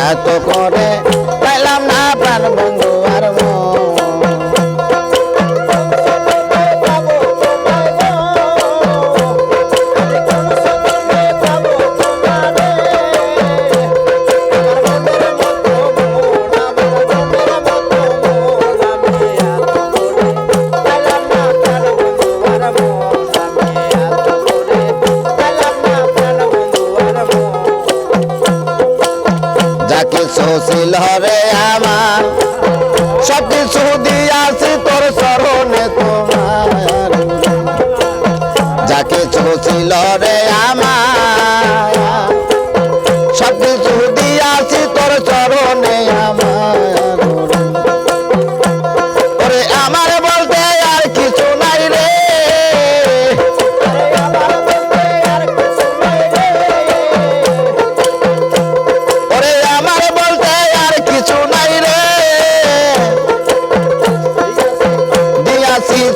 এত করে পাইলাম না প্রাণ বন্ধু আর ছিল রে আমার সব কিছু দিয়াছি তোর চরণে তোমার যা কিছু ছিল রে আমার সব কিছু দিয়াছি তোর চরণে আমার ওরে আমার বলতে আর কিছু নাই রে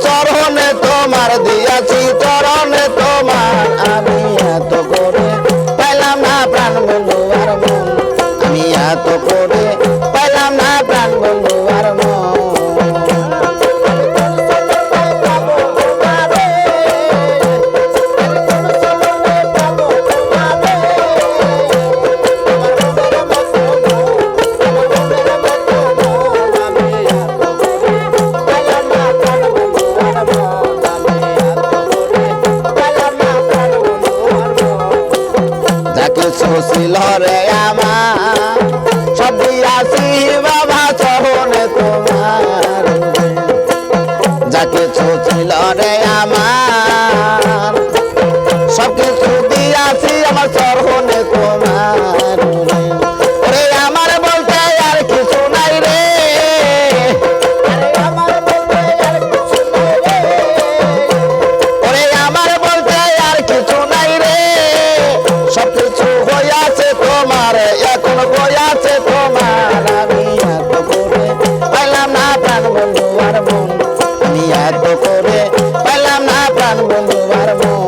চরণে তোমার দিয়াছি চরণে তোমার আমি এত করে পাইলাম না প্রাণ বন্ধু আর মন আমি এত করে পাইলাম না প্রাণ বন্ধু আর মন ছিল রে আমার সব দিয়াছি বাবা চরণে তোমার যা কিছু ছিল রে আমার সব কিছু দিয়াছি আমার চরণে তোমার ওরে আমার বলতে আর কিছু নাই রে ওরে আমার বলতে আর কিছু নাই রে সব কিছু হইয়াছে তোমার এখন হইয়াছে তোমার আমি এত করে পাইলাম না প্রাণ বন্ধু আর মন আমি এত করে পাইলাম না প্রাণ বন্ধু আর মন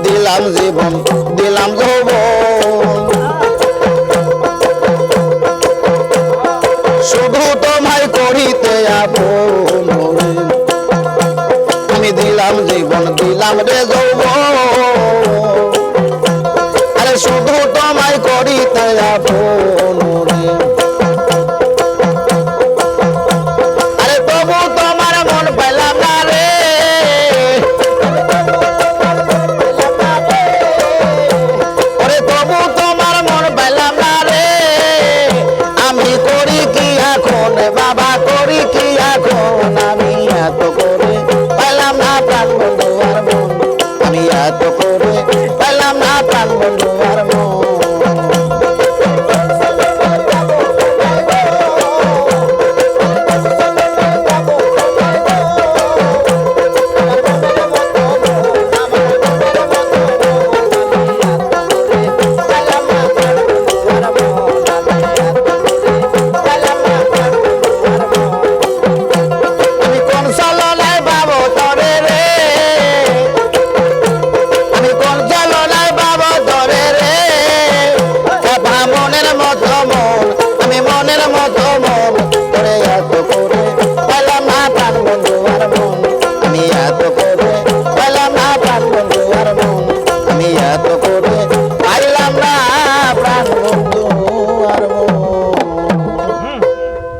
দিলাম জীবন দিলাম